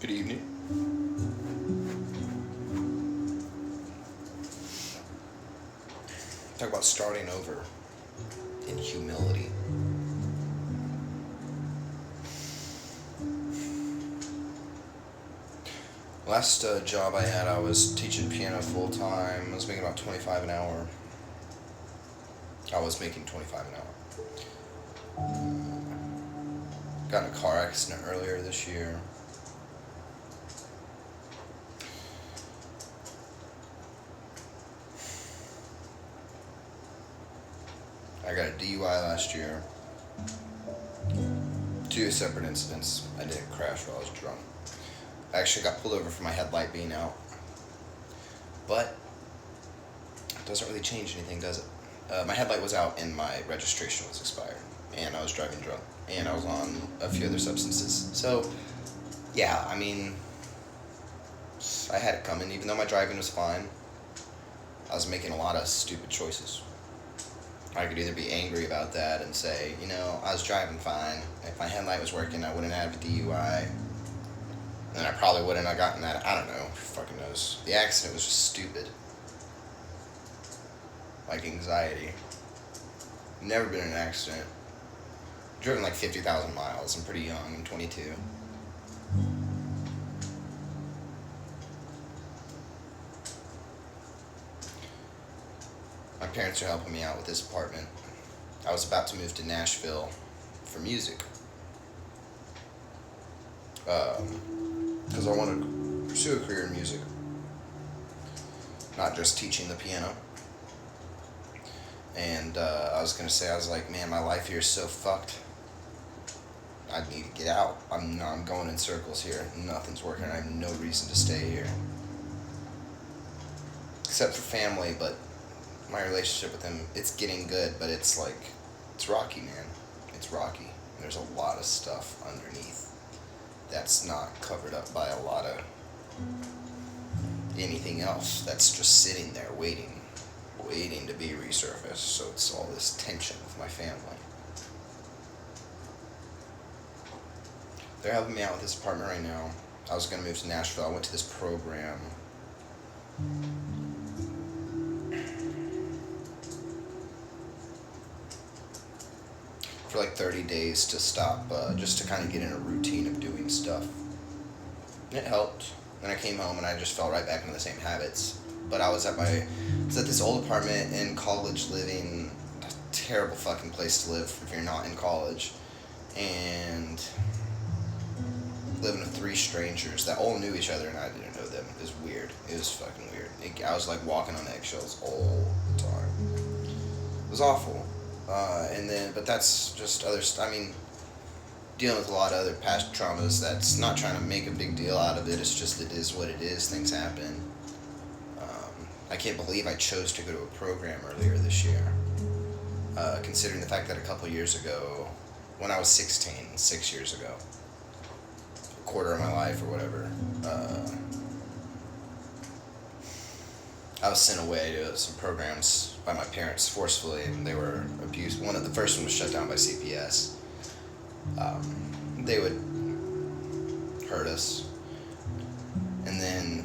Good evening. Talk about starting over in humility. Last job I had, I was teaching piano full time. I was making about 25 an hour. I was making 25 an hour. Got in a car accident earlier this year. I got a DUI last year. Two separate incidents. I didn't crash while I was drunk. I actually got pulled over for my headlight being out. But it doesn't really change anything, does it? My headlight was out and my registration was expired. And I was driving drunk. And I was on a few other substances. So, yeah, I mean, I had it coming. Even though my driving was fine, I was making a lot of stupid choices. I could either be angry about that and say, I was driving fine. If my headlight was working, I wouldn't have a DUI. And I probably wouldn't have gotten that. I don't know. Who fucking knows? The accident was just stupid. Like anxiety. Never been in an accident. Driven like 50,000 miles. I'm pretty young. I'm 22. My parents are helping me out with this apartment. I was about to move to Nashville for music. Because I want to pursue a career in music. Not just teaching the piano. And I was like, man, my life here is so fucked. I need to get out. I'm going in circles here. Nothing's working. I have no reason to stay here. Except for family, but my relationship with him, it's getting good, but it's rocky, man. It's rocky. There's a lot of stuff underneath that's not covered up by a lot of anything else. That's just sitting there waiting to be resurfaced. So it's all this tension with my family. They're helping me out with this apartment right now. I was going to move to Nashville. I went to this program. For like 30 days to stop, just to kind of get in a routine of doing stuff. And it helped. Then I came home and I just fell right back into the same habits. But I was at this old apartment in college living, a terrible fucking place to live if you're not in college. And living with 3 strangers that all knew each other and I didn't know them. It was weird. It was fucking weird. I was like walking on eggshells all the time. It was awful. But that's just dealing with a lot of other past traumas. That's not trying to make a big deal out of it. It's just, it is what it is. Things happen. I can't believe I chose to go to a program earlier this year. Considering the fact that a couple years ago, when I was 16, 6 years ago, a quarter of my life or whatever, I was sent away to some programs by my parents forcefully, and they were abused. The first one was shut down by CPS. They would hurt us, and then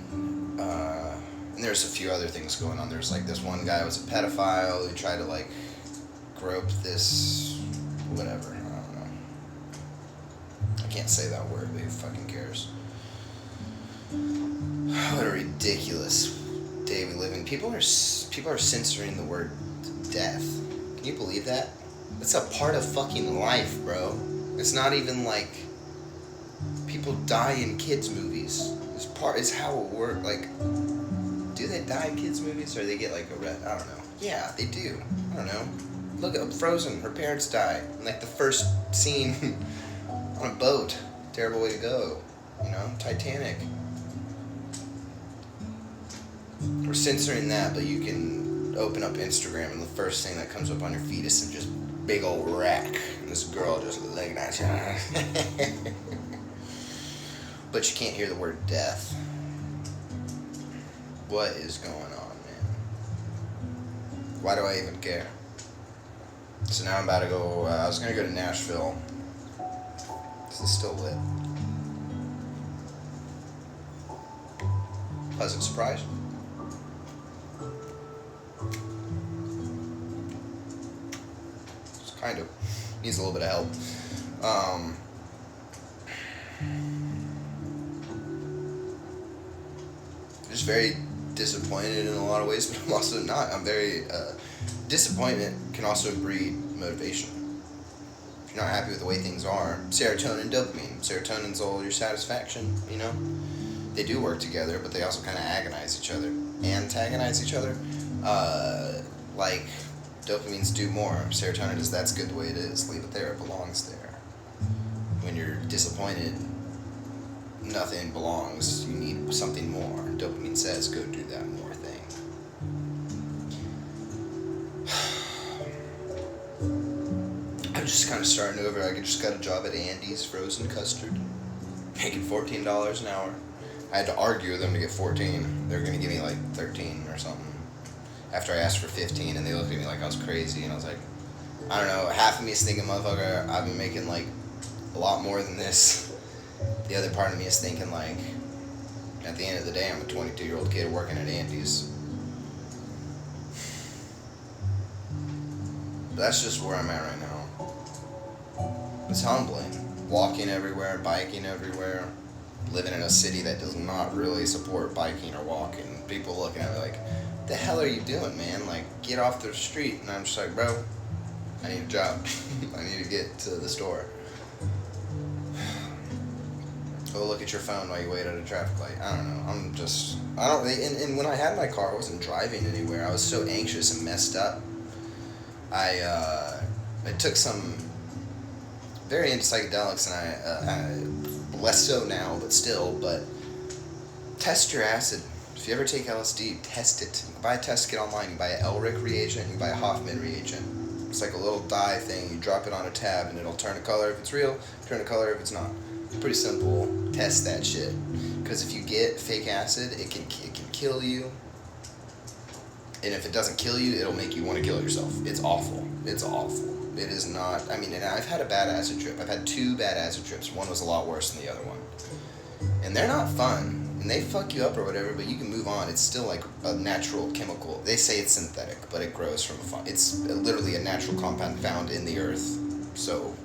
and there's a few other things going on. There's like this one guy was a pedophile who tried to grope this whatever. I don't know. I can't say that word, but who fucking cares? What a ridiculous day we live in. People are censoring the word death. Can you believe that? It's a part of fucking life, bro. It's not even like people die in kids' movies. It's how it works. Do they die in kids' movies or they get I don't know. Yeah, they do. I don't know. Look at Frozen. Her parents die in the first scene on a boat. Terrible way to go. Titanic. We're censoring that, but you can open up Instagram and the first thing that comes up on your feed is some just big old rack. And this girl just looking at you. But you can't hear the word death. What is going on, man? Why do I even care? So now I'm about to go, I was going to go to Nashville. This is still lit. Pleasant surprise. It's kind of needs a little bit of help. Um, just very disappointed in a lot of ways, but I'm also not. I'm very disappointment can also breed motivation. If you're not happy with the way things are, serotonin, dopamine. Serotonin's all your satisfaction. You know, they do work together, but they also kind of agonize each other, antagonize each other. Like dopamines do more. Serotonin is that's good the way it is. Leave it there. It belongs there. When you're disappointed, nothing belongs. You need something more. Dopamine says, go do that more thing. I'm just kind of starting over. I just got a job at Andy's Frozen Custard, making $14 an hour. I had to argue with them to get 14. They were going to give me like 13 or something. After I asked for 15, and they looked at me like I was crazy, and I was like, I don't know. Half of me is thinking, motherfucker, I've been making like a lot more than this. The other part of me is thinking like, at the end of the day, I'm a 22-year-old kid working at Andy's. But that's just where I'm at right now. It's humbling. Walking everywhere, biking everywhere, living in a city that does not really support biking or walking. People looking at me like, the hell are you doing, man? Like, get off the street. And I'm just like, bro, I need a job. I need to get to the store. Go look at your phone while you wait at a traffic light. I don't know. And when I had my car, I wasn't driving anywhere. I was so anxious and messed up. I took some very into psychedelics, and I less so now, but still. But test your acid. If you ever take LSD, test it. You can buy a test kit online. You buy an Elric reagent. You can buy a Hoffman reagent. It's like a little dye thing. You drop it on a tab, and it'll turn a color if it's real. Turn a color if it's not. Pretty simple. Test that shit. Because if you get fake acid, it can kill you. And if it doesn't kill you, it'll make you want to kill yourself. It's awful. It's awful. It is not. I mean, and I've had a bad acid trip. I've had 2 bad acid trips. One was a lot worse than the other one. And they're not fun. And they fuck you up or whatever, but you can move on. It's still like a natural chemical. They say it's synthetic, but it grows from it's literally a natural compound found in the earth. So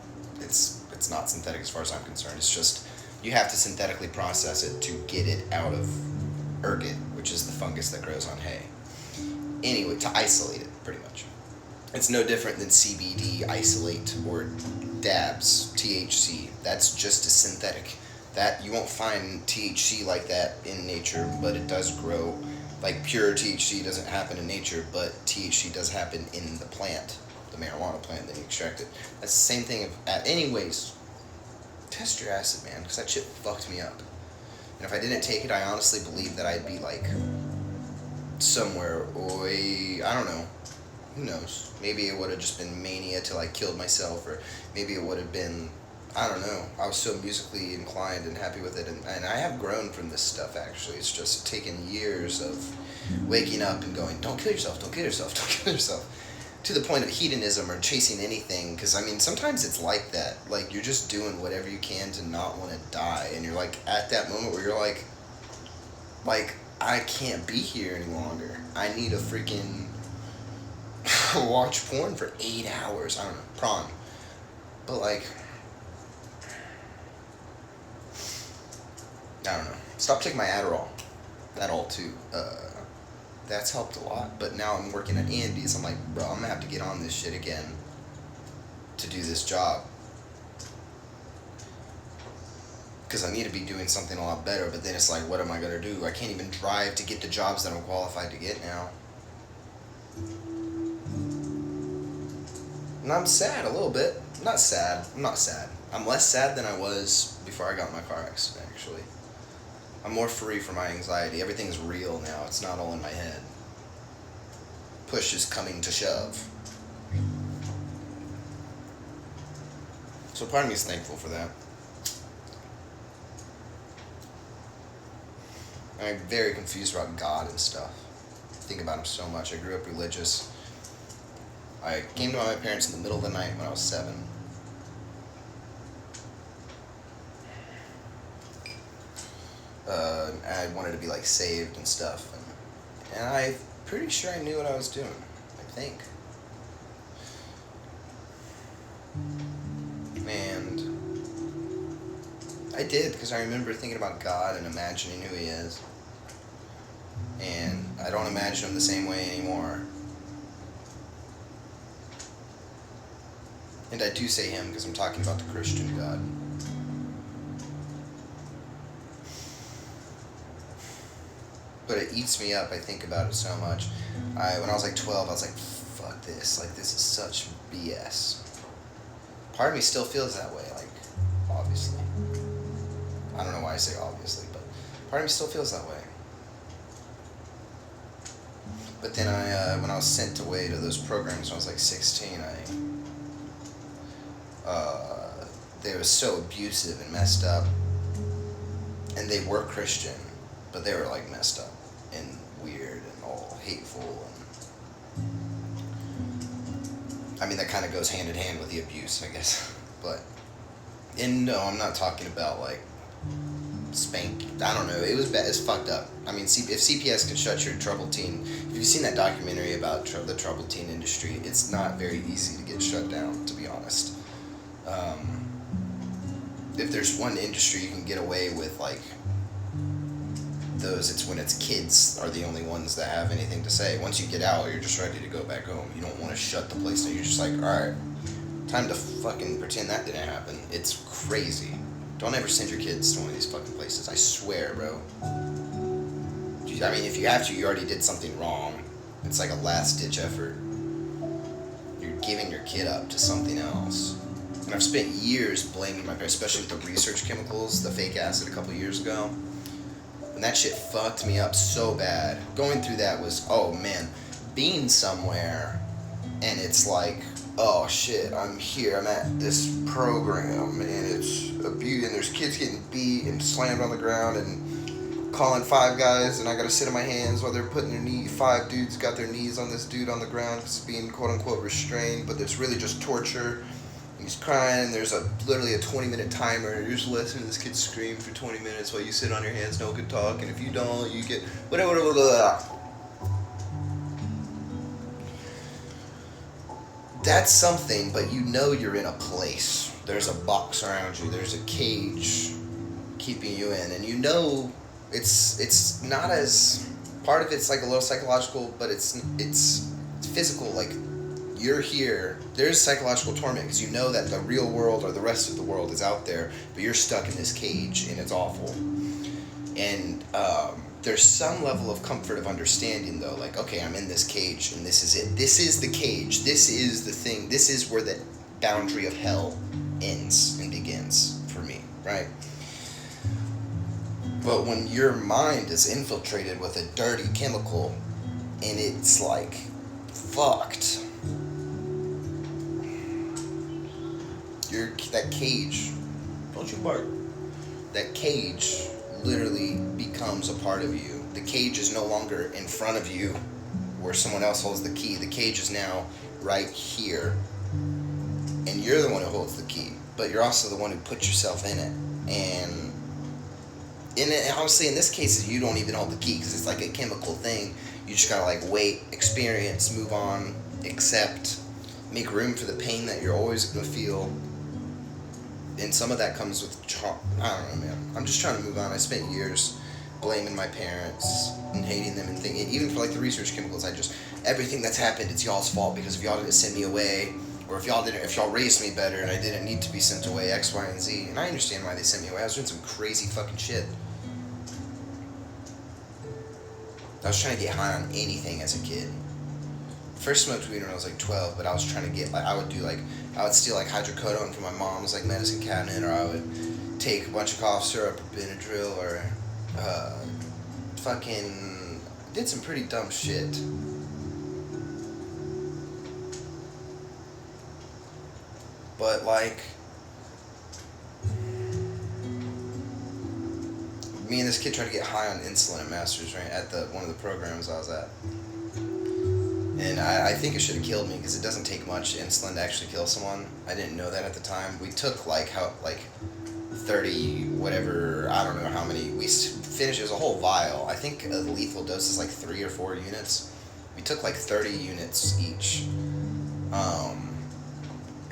it's not synthetic as far as I'm concerned. It's just you have to synthetically process it to get it out of ergot, which is the fungus that grows on hay. Anyway, to isolate it, pretty much. It's no different than CBD isolate or dabs, THC. That's just a synthetic. That you won't find THC like that in nature, but it does grow. Like pure THC doesn't happen in nature, but THC does happen in the plant, the marijuana plant that you extract it. That's the same thing. Anyways, test your acid, man, because that shit fucked me up. And if I didn't take it, I honestly believe that I'd be like somewhere, I don't know. Who knows? Maybe it would have just been mania till I killed myself, or maybe it would have been, I don't know. I was so musically inclined and happy with it, and I have grown from this stuff, actually. It's just taken years of waking up and going, don't kill yourself, don't kill yourself, don't kill yourself, to the point of hedonism or chasing anything, because, I mean, sometimes it's like that. Like, you're just doing whatever you can to not want to die, and you're, like, at that moment where you're like, I can't be here any longer. I need to freaking watch porn for 8 hours. I don't know, prawn. But, like, I don't know. Stop taking my Adderall. That all too. That's helped a lot. But now I'm working at Andy's. I'm like, bro, I'm gonna have to get on this shit again to do this job. Because I need to be doing something a lot better. But then it's like, what am I gonna do? I can't even drive to get the jobs that I'm qualified to get now. And I'm sad a little bit. I'm not sad. I'm less sad than I was before I got in my car accident, actually. I'm more free from my anxiety. Everything's real now. It's not all in my head. Push is coming to shove. So part of me is thankful for that. I'm very confused about God and stuff. I think about him so much. I grew up religious. I came to my parents in the middle of the night when I was 7. I wanted to be like saved and stuff, and I'm pretty sure I knew what I was doing. I think. And I did, because I remember thinking about God and imagining who He is. And I don't imagine Him the same way anymore. And I do say Him because I'm talking about the Christian God. But it eats me up. I think about it so much. When I was like 12, I was like, fuck this. Like, this is such BS. Part of me still feels that way, like, obviously. I don't know why I say obviously, but part of me still feels that way. But then when I was sent away to those programs when I was like 16, they were so abusive and messed up. And they were Christian, but they were like messed up and weird and all hateful. And I mean, that kind of goes hand in hand with the abuse, I guess. But, and no, I'm not talking about like spank. I don't know. It was bad. It's fucked up. I mean, if CPS could shut your troubled teen, if you've seen that documentary about the troubled teen industry, it's not very easy to get shut down, to be honest. If there's one industry you can get away with, like, those, it's when it's kids are the only ones that have anything to say. Once you get out, you're just ready to go back home. You don't want to shut the place down. You're just like, alright, time to fucking pretend that didn't happen. It's crazy. Don't ever send your kids to one of these fucking places. I swear, bro. I mean, if you have to, you already did something wrong. It's like a last-ditch effort. You're giving your kid up to something else. And I've spent years blaming my parents, especially with the research chemicals, the fake acid a couple years ago. And that shit fucked me up so bad. Going through that was, oh man, being somewhere and it's like, oh shit, I'm here, I'm at this program and it's abuse and there's kids getting beat and slammed on the ground and calling 5 guys and I gotta sit on my hands while they're putting their knee, 5 dudes got their knees on this dude on the ground because being quote unquote restrained, but it's really just torture. He's crying, there's literally a 20-minute timer, you're just listening to this kid scream for 20 minutes while you sit on your hands, no one can talk, and if you don't, you get whatever. That's something, but you know you're in a place. There's a box around you, there's a cage keeping you in, and you know it's not as, part of it's like a little psychological, but it's physical, like, you're here, there's psychological torment because you know that the real world or the rest of the world is out there, but you're stuck in this cage and it's awful. And there's some level of comfort of understanding though, like, okay, I'm in this cage and this is it. This is the cage. This is the thing. This is where the boundary of hell ends and begins for me, right? But when your mind is infiltrated with a dirty chemical and it's like fucked, that cage, don't you bark, that cage literally becomes a part of you. The cage is no longer in front of you where someone else holds the key. The cage is now right here and you're the one who holds the key, but you're also the one who puts yourself in it. And honestly, in this case, you don't even hold the key because it's like a chemical thing. You just gotta like wait, experience, move on, accept, make room for the pain that you're always gonna feel. And some of that comes with, I don't know, man. I'm just trying to move on. I spent years blaming my parents and hating them and thinking, even for like the research chemicals, everything that's happened, it's y'all's fault because if y'all didn't send me away, or if y'all raised me better and I didn't need to be sent away, X, Y, and Z. And I understand why they sent me away. I was doing some crazy fucking shit. I was trying to get high on anything as a kid. First smoked weed when I was like 12, but I was trying to get, like, I would steal like hydrocodone from my mom's like medicine cabinet, or I would take a bunch of cough syrup or Benadryl, or fucking did some pretty dumb shit. But like, me and this kid tried to get high on insulin at Masters, right, at one of the programs I was at. And I think it should have killed me because it doesn't take much insulin to actually kill someone. I didn't know that at the time. We took like 30 whatever, I don't know how many. We finished, it was a whole vial. I think a lethal dose is like 3 or 4 units. We took like 30 units each.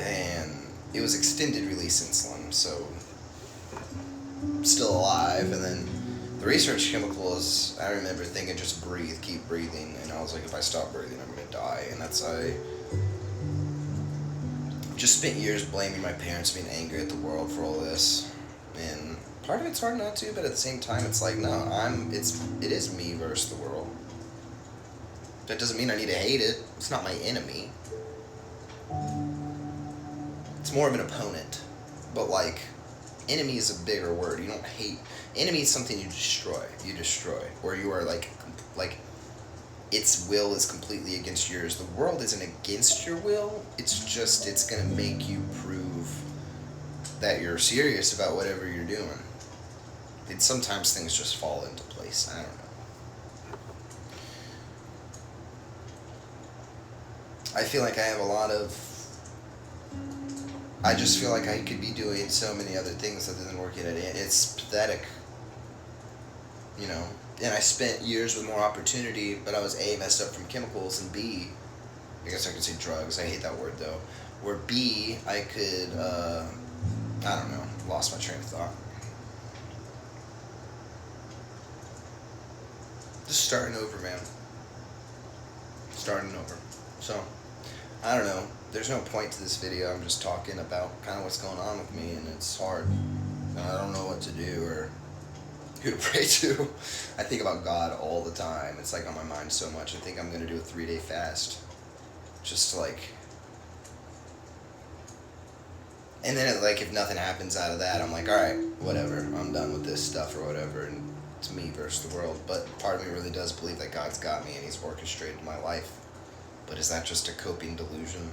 And it was extended release insulin, so still alive. And then the research chemical is, I remember thinking, just breathe, keep breathing. And I was like, if I stop breathing, I'm gonna die. And that's, I just spent years blaming my parents, being angry at the world for all this. And part of it's hard not to, but at the same time, it's like, no, it is me versus the world. That doesn't mean I need to hate it. It's not my enemy. It's more of an opponent. But like, enemy is a bigger word. You don't hate. Enemy is something you destroy. You destroy. Or you are like its will is completely against yours. The world isn't against your will. It's just, it's going to make you prove that you're serious about whatever you're doing. And sometimes things just fall into place. I don't know. I feel like I have a lot of... I just feel like I could be doing so many other things other than working at it. It's pathetic. You know? And I spent years with more opportunity, but I was A, messed up from chemicals, and B, I guess I could say drugs. I hate that word, though. Where B, I could, I don't know, lost my train of thought. Just starting over, man. Starting over. So, I don't know. There's no point to this video. I'm just talking about kind of what's going on with me, and it's hard. And I don't know what to do or who to pray to. I think about God all the time. It's like on my mind so much. I think I'm going to do a 3-day fast. Just to like... And then like if nothing happens out of that, I'm like, alright, whatever. I'm done with this stuff or whatever. And it's me versus the world. But part of me really does believe that God's got me and He's orchestrated my life. But is that just a coping delusion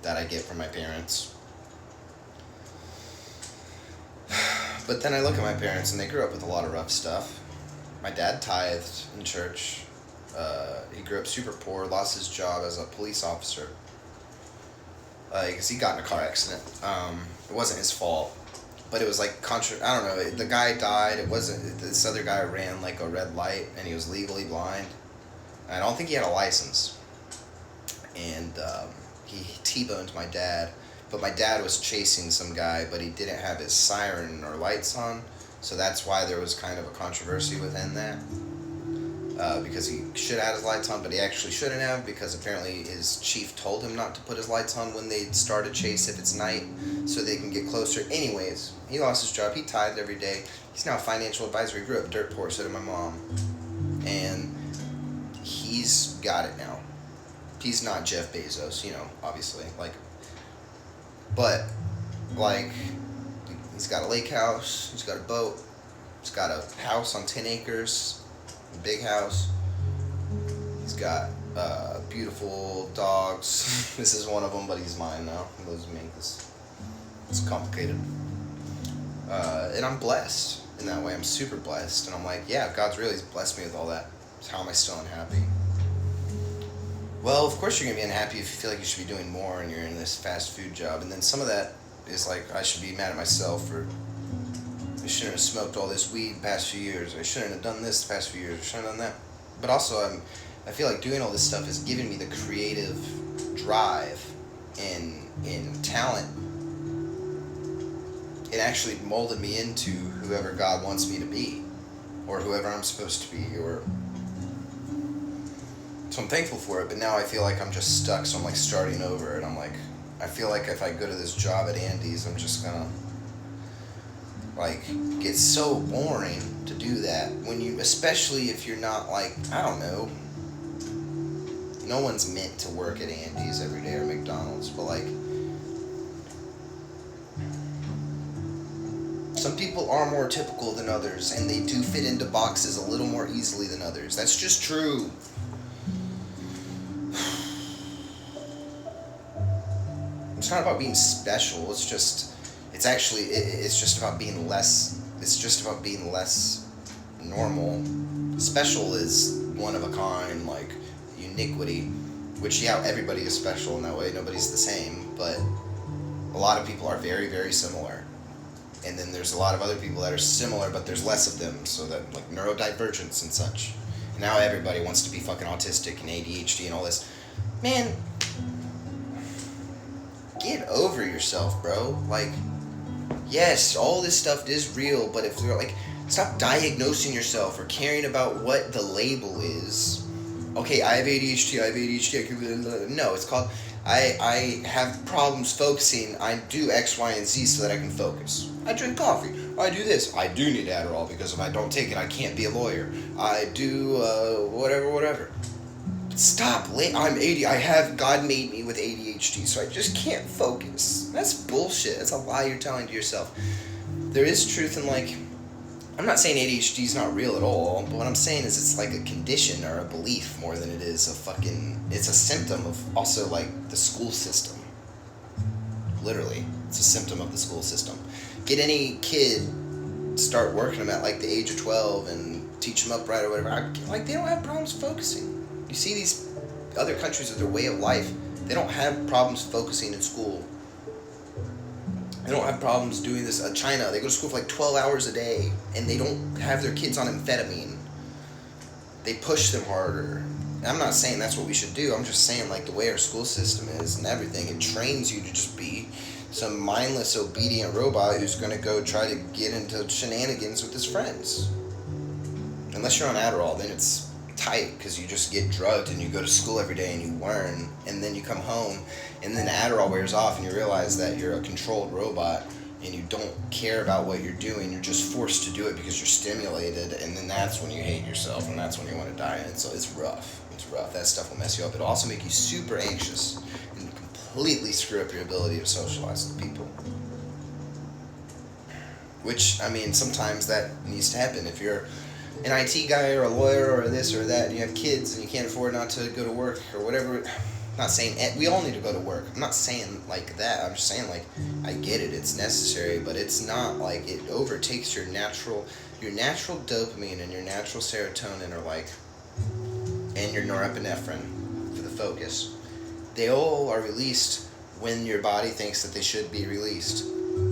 that I get from my parents? But then I look at my parents and they grew up with a lot of rough stuff. My dad tithed in church. He grew up super poor, lost his job as a police officer. Because he got in a car accident. It wasn't his fault. But it was like, I don't know, the guy died. It wasn't, this other guy ran like a red light and he was legally blind. I don't think he had a license. And he T-boned my dad. But my dad was chasing some guy, but he didn't have his siren or lights on. So that's why there was kind of a controversy within that. Because he should have had his lights on, but he actually shouldn't have, because apparently his chief told him not to put his lights on when they start a chase if it's night, so they can get closer. Anyways, he lost his job. He tithed every day. He's now a financial advisor. He grew up dirt poor, so did my mom. And he's got it now. He's not Jeff Bezos, you know, obviously. But, he's got a lake house. He's got a boat. He's got a house on 10 acres. A big house. He's got beautiful dogs. This is one of them, but he's mine now. He lives with me. It's complicated. And I'm blessed in that way. I'm super blessed. And I'm like, yeah, God's really blessed me with all that. So how am I still unhappy? Well, of course you're going to be unhappy if you feel like you should be doing more and you're in this fast food job. And then some of that is like, I should be mad at myself for, I shouldn't have smoked all this weed the past few years. I shouldn't have done this the past few years. I shouldn't have done that. But also, I feel like doing all this stuff is giving me the creative drive and talent. It actually molded me into whoever God wants me to be, or whoever I'm supposed to be, or... So I'm thankful for it, but now I feel like I'm just stuck, so I'm like starting over, and I'm like, I feel like if I go to this job at Andy's, I'm just gonna get so boring to do that. When you, especially if you're not I don't know, no one's meant to work at Andy's every day or McDonald's, but some people are more typical than others, and they do fit into boxes a little more easily than others. That's just true. It's not about being special. It's just about being less. It's just about being less normal. Special is one of a kind, uniquity, which, yeah, everybody is special in that way. Nobody's the same, but a lot of people are very, very similar. and then there's a lot of other people that are similar, but there's less of them, so that, like, neurodivergence and such. And now everybody wants to be fucking autistic and ADHD and all this. Man, get over yourself, bro. Like, yes, all this stuff is real, but if you're like, stop diagnosing yourself or caring about what the label is. Okay, I have ADHD, I can... No, it's called, I have problems focusing, I do X, Y, and Z so that I can focus. I drink coffee, I do this, I do need Adderall because if I don't take it, I can't be a lawyer. I do, whatever. Stop, I'm 80, God made me with ADHD, so I just can't focus. That's bullshit, that's a lie you're telling to yourself. There is truth in, like, I'm not saying ADHD is not real at all, but what I'm saying is it's like a condition or a belief more than it is it's a symptom of also, like, the school system. Literally, it's a symptom of the school system. Get any kid, start working them at, like, the age of 12 and teach them upright or whatever. Like, they don't have problems focusing. You see these other countries with their way of life, they don't have problems focusing in school. They don't have problems doing this. China, they go to school for like 12 hours a day, and they don't have their kids on amphetamine. They push them harder. And I'm not saying that's what we should do. I'm just saying, like, the way our school system is and everything, it trains you to just be some mindless, obedient robot who's going to go try to get into shenanigans with his friends. Unless you're on Adderall, then it's tight because you just get drugged and you go to school every day and you learn, and then you come home and then Adderall wears off and you realize that you're a controlled robot and you don't care about what you're doing. You're just forced to do it because you're stimulated, and then that's when you hate yourself and that's when you want to die. And so it's rough. That stuff will mess you up. It'll also make you super anxious and completely screw up your ability to socialize with people. Which, I mean, sometimes that needs to happen. If you're an IT guy or a lawyer or this or that, and you have kids and you can't afford not to go to work or whatever. I'm not saying we all need to go to work. I'm not saying like that. I'm just saying, like, I get it. It's necessary, but it's not like it overtakes your natural dopamine and your natural serotonin, or like, and your norepinephrine for the focus. They all are released when your body thinks that they should be released.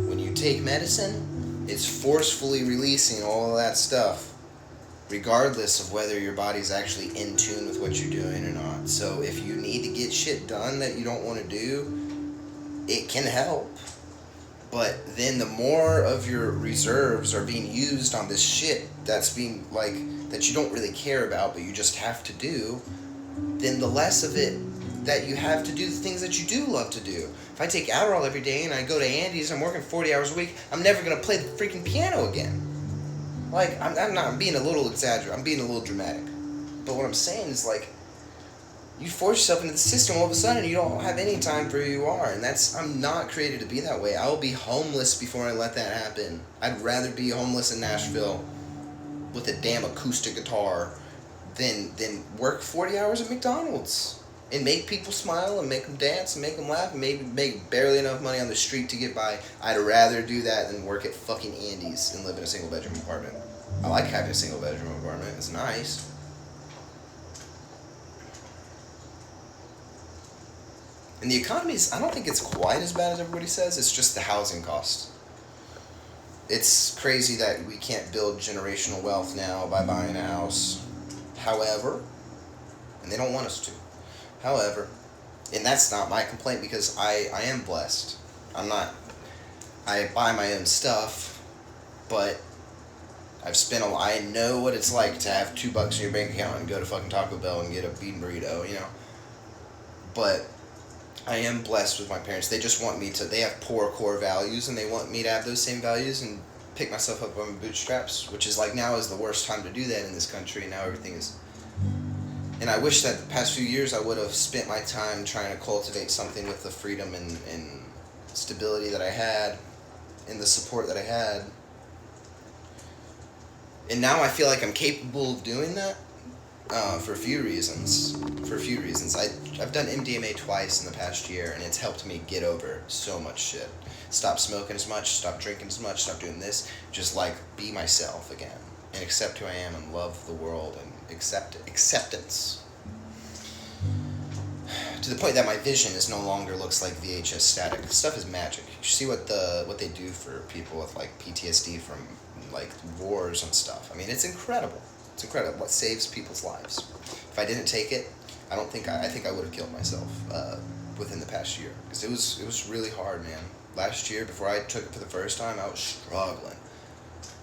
When you take medicine, it's forcefully releasing all of that stuff, regardless of whether your body's actually in tune with what you're doing or not. So if you need to get shit done that you don't want to do, it can help. But then the more of your reserves are being used on this shit that's being, like, that you don't really care about but you just have to do, then the less of it that you have to do the things that you do love to do. If I take Adderall every day and I go to Andy's, I'm working 40 hours a week, I'm never going to play the freaking piano again. Like, I'm being a little exaggerated. I'm being a little dramatic. But what I'm saying is, like, you force yourself into the system, all of a sudden you don't have any time for who you are. And I'm not created to be that way. I will be homeless before I let that happen. I'd rather be homeless in Nashville with a damn acoustic guitar than work 40 hours at McDonald's and make people smile and make them dance and make them laugh and maybe make barely enough money on the street to get by. I'd rather do that than work at fucking Andy's and live in a single bedroom apartment. I like having a single bedroom apartment. It's nice. And the economy I don't think it's quite as bad as everybody says. It's just the housing cost. It's crazy that we can't build generational wealth now by buying a house. However, and they don't want us to. However, and that's not my complaint because I am blessed. I buy my own stuff, but I know what it's like to have $2 in your bank account and go to fucking Taco Bell and get a bean burrito, you know. But I am blessed with my parents. They just want me they have poor core values, and they want me to have those same values and pick myself up by my bootstraps, which is like now is the worst time to do that in this country. Now everything is... And I wish that the past few years I would have spent my time trying to cultivate something with the freedom and stability that I had and the support that I had. And now I feel like I'm capable of doing that for a few reasons. I've done MDMA twice in the past year, and it's helped me get over so much shit. Stop smoking as much, stop drinking as much, stop doing this. Just, like, be myself again and accept who I am and love the world and acceptance. to the point that my vision is no longer looks like VHS static. This stuff is magic. You see what they do for people with like PTSD from like wars and stuff. I mean, it's incredible. It's incredible what saves people's lives. If I didn't take it, I think I would have killed myself within the past year, because it was really hard, man. Last year, before I took it for the first time, I was struggling.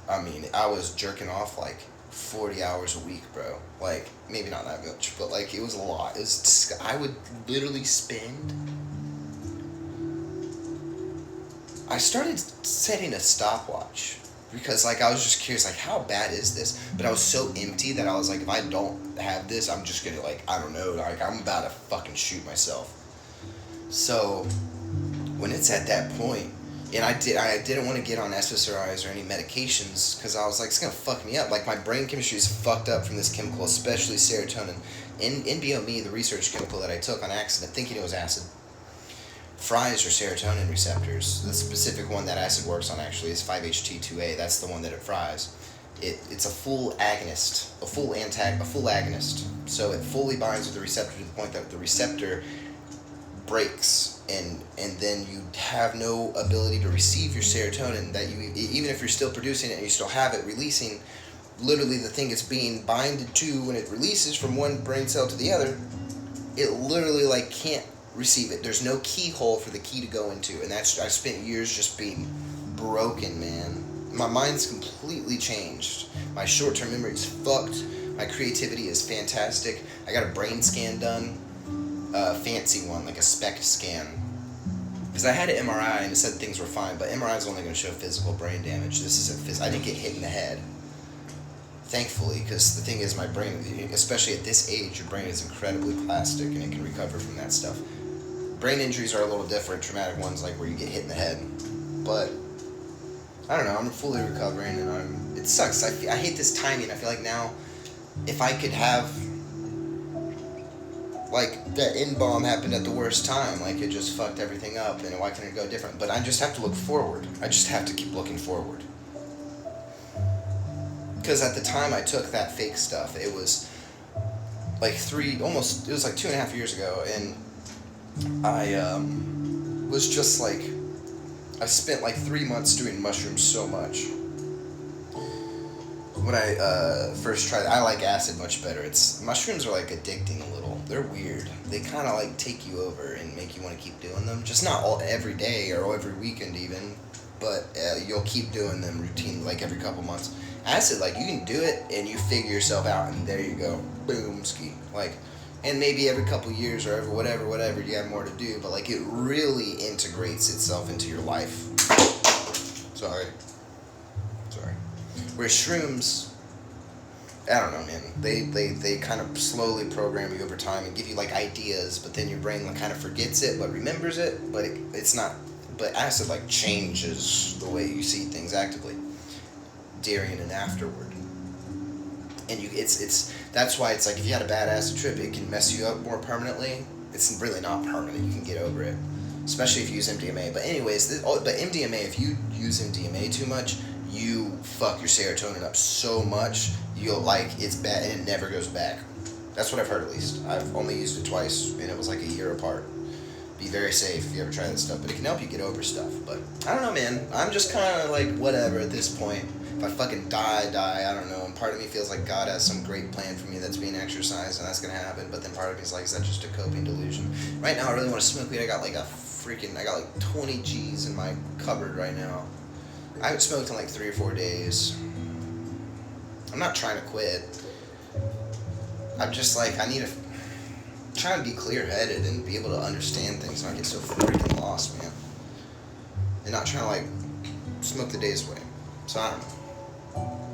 I mean, I was jerking off like 40 hours a week, bro. Like, maybe not that much, but like, it was a lot. I would literally spend... I started setting a stopwatch, because like, I was just curious, like, how bad is this? But I was so empty that I was like, if I don't have this, I'm just gonna, like, I don't know, like, I'm about to fucking shoot myself. So, when it's at that point, and I didn't want to get on SSRIs or any medications, because I was like, it's going to fuck me up. Like, my brain chemistry is fucked up from this chemical, especially serotonin. In NBME, the research chemical that I took on accident, thinking it was acid, fries your serotonin receptors. The specific one that acid works on, actually, is 5-HT2A. That's the one that it fries. It's a full agonist, a full agonist. So it fully binds with the receptor to the point that the receptor breaks, and then you have no ability to receive your serotonin that you, even if you're still producing it and you still have it releasing, literally the thing it's being binded to when it releases from one brain cell to the other, it literally like can't receive it. There's no keyhole for the key to go into, and I spent years just being broken, man. My mind's completely changed. My short-term memory is fucked. My creativity is fantastic. I got a brain scan done. Fancy one, like a SPECT scan, because I had an MRI and it said things were fine, but MRI is only going to show physical brain damage. This isn't I didn't get hit in the head, thankfully, because the thing is, my brain, especially at this age, your brain is incredibly plastic and it can recover from that stuff. Brain injuries are a little different, traumatic ones like where you get hit in the head, but I don't know, I'm fully recovering, and it sucks. I hate this timing. I feel like now, if I could have, like, that N-bomb happened at the worst time, like, it just fucked everything up, and why can't it go different? But I just have to look forward. I just have to keep looking forward. Because at the time I took that fake stuff, it was like it was like 2.5 years ago, and I was just like, I spent like 3 months doing mushrooms so much. When I first tried it, I like acid much better. Mushrooms are like addicting a little. They're weird. They kind of like take you over and make you want to keep doing them. Just not every day or every weekend even, but you'll keep doing them routine, like every couple months. Acid, like, you can do it and you figure yourself out, and there you go, boom, ski. Like, and maybe every couple years or every whatever you have more to do, but like it really integrates itself into your life. Sorry. Where shrooms, I don't know, man. They kind of slowly program you over time and give you like ideas, but then your brain like kind of forgets it, but remembers it. But it's not. But acid like changes the way you see things actively, during and afterward. And that's why it's like, if you had a bad acid trip, it can mess you up more permanently. It's really not permanent. You can get over it, especially if you use MDMA. But anyways, but MDMA, if you use MDMA too much, you fuck your serotonin up so much, it's bad, and it never goes back. That's what I've heard, at least. I've only used it twice, and it was like a year apart. Be very safe if you ever try that stuff, but it can help you get over stuff. But I don't know, man. I'm just kind of like, whatever at this point. If I fucking die, I don't know. And part of me feels like God has some great plan for me that's being exercised, and that's gonna happen. But then part of me is like, is that just a coping delusion? Right now, I really want to smoke weed. I got like 20 G's in my cupboard right now. I haven't smoked in like 3 or 4 days. I'm not trying to quit. I'm just like, trying to be clear-headed and be able to understand things, and I get so freaking lost, man. And not trying to like smoke the days away. So I don't know.